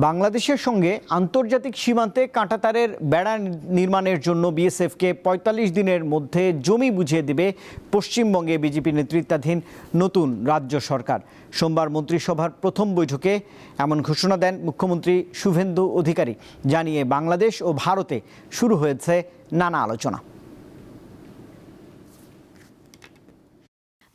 বাংলাদেশের সঙ্গে আন্তর্জাতিক সীমান্তে কাঁটাতারের বেড়া নির্মাণের জন্য বিএসএফকে ৪৫ দিনের মধ্যে জমি বুঝিয়ে দেবে পশ্চিমবঙ্গে বিজেপি নেতৃত্বাধীন নতুন রাজ্য সরকার। সোমবার মন্ত্রিসভার প্রথম বৈঠকে এমন ঘোষণা দেন মুখ্যমন্ত্রী শুভেন্দু অধিকারী। জানিয়ে বাংলাদেশ ও ভারতে শুরু হয়েছে নানা আলোচনা।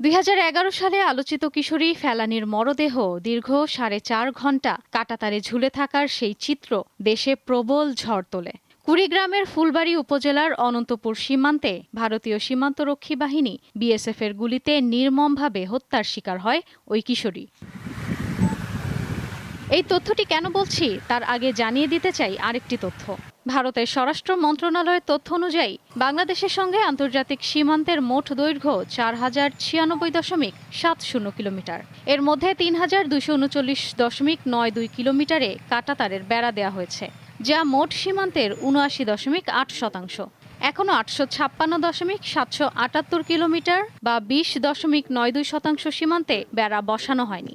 ২০১১ সালে আলোচিত কিশোরী ফেলানীর মরদেহ দীর্ঘ ৪.৫ ঘণ্টা কাঁটাতারে ঝুলে থাকার সেই চিত্র দেশে প্রবল ঝড় তোলে। কুড়িগ্রামের ফুলবাড়ী উপজেলার অনন্তপুর সীমান্তে ভারতীয় সীমান্তরক্ষী বাহিনী বিএসএফের গুলিতে নির্মমভাবে হত্যার শিকার হয় ওই কিশোরী। এই তথ্যটি কেন বলছি তার আগে জানিয়ে দিতে চাই আরেকটি তথ্য। ভারতের স্বরাষ্ট্র মন্ত্রণালয়ের তথ্য অনুযায়ী বাংলাদেশের সঙ্গে আন্তর্জাতিক সীমান্তের মোট দৈর্ঘ্য ৪,০৯৬.৭০ কিলোমিটার। এর মধ্যে ৩,২৩৯.৯২ কিলোমিটারে কাঁটাতারের বেড়া দেওয়া হয়েছে, যা মোট সীমান্তের ৭৯.৮%। এখনও ৮৫৬.৭৭৮ কিলোমিটার বা ২০.৯২% সীমান্তে বেড়া বসানো হয়নি।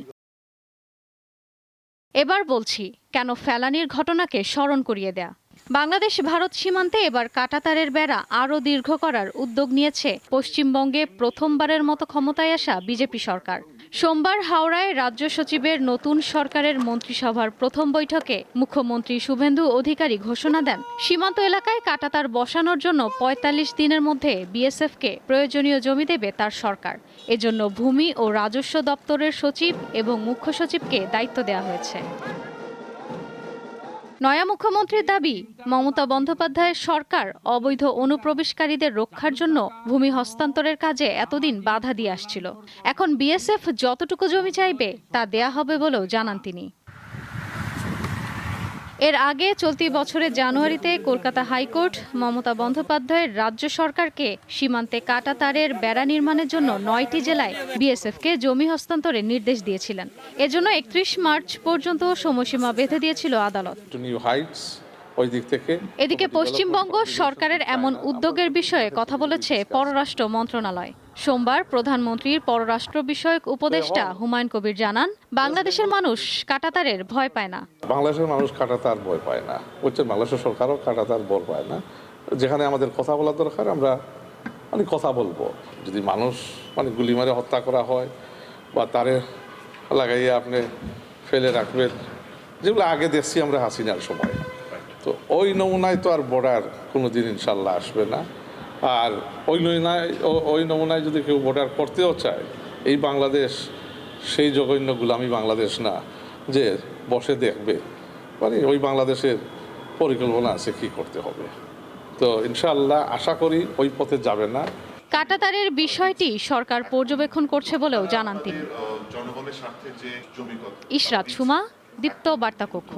এবার বলছি কেন ফেলানীর ঘটনাকে স্মরণ করিয়ে দেয়া। বাংলাদেশ ভারত সীমান্তে এবার কাঁটাতারের বেড়া আরও দীর্ঘ করার উদ্যোগ নিয়েছে পশ্চিমবঙ্গে প্রথমবারের মতো ক্ষমতায় আসা বিজেপি সরকার। সোমবার হাওড়ায় রাজ্য সচিবের নতুন সরকারের মন্ত্রিসভার প্রথম বৈঠকে মুখ্যমন্ত্রী শুভেন্দু অধিকারী ঘোষণা দেন, সীমান্ত এলাকায় কাঁটাতার বসানোর জন্য ৪৫ দিনের মধ্যে বিএসএফকে প্রয়োজনীয় জমি দেবে তার সরকার। এজন্য ভূমি ও রাজস্ব দপ্তরের সচিব এবং মুখ্য সচিবকে দায়িত্ব দেওয়া হয়েছে। নয়া মুখ্যমন্ত্রীর দাবি, মমতা বন্দ্যোপাধ্যায়ের সরকার অবৈধ অনুপ্রবেশকারীদের রক্ষার জন্য ভূমি হস্তান্তরের কাজে এতদিন বাধা দিয়ে আসছিল। এখন বিএসএফ যতটুকু জমি চাইবে তা দেয়া হবে বলেও জানান তিনি। এর আগে চলতি বছরের জানুয়ারিতে কলকাতা হাইকোর্ট মমতা বন্দ্যোপাধ্যায়ের রাজ্য সরকারকে সীমান্তে কাঁটাতারের বেড়া নির্মাণের জন্য ৯টি জেলায় বিএসএফকে জমি হস্তান্তরের নির্দেশ দিয়েছিলেন। এজন্য ৩১ মার্চ পর্যন্ত সময়সীমা বেঁধে দিয়েছিল আদালত। এদিকে পশ্চিমবঙ্গ সরকারের এমন উদ্যোগের বিষয়ে কথা বলেছে পররাষ্ট্র মন্ত্রণালয়। সোমবার প্রধানমন্ত্রীর পররাষ্ট্র বিষয়ক উপদেষ্টা হুমায়ুন কবির জানান, বাংলাদেশের মানুষ কাঁটাতারের ভয় পায় না। বাংলাদেশের মানুষ কাঁটাতার ভয় পায় না, বাংলাদেশের সরকারও কাঁটাতার ভয় পায় না। যেখানে আমাদের কথা বলা দরকার আমরা কথা বলবো। যদি মানুষ গুলি মারে হত্যা করা হয় বা তারে লাগাইয়ে আপনি ফেলে রাখবেন, যেগুলো আগে দেখছি আমরা হাসিনার সময়, তো ওই নমুনায় তো আর বর্ডার কোনোদিন ইনশাল্লাহ আসবে না। আর ওই নমুনায় যদি কেউ বর্ডার করতেও চায়, এই বাংলাদেশ সেই জঘন্য গোলামি বাংলাদেশ না যে বসে দেখবে। ওই বাংলাদেশের পরিকল্পনা আছে কি করতে হবে। তো ইনশাআল্লাহ আশা করি ওই পথে যাবে না। কাঁটাতারের বিষয়টি সরকার পর্যবেক্ষণ করছে বলেও জানান তিনি। ইশরাত সুমা, দীপ্ত বার্তা কক্ষ।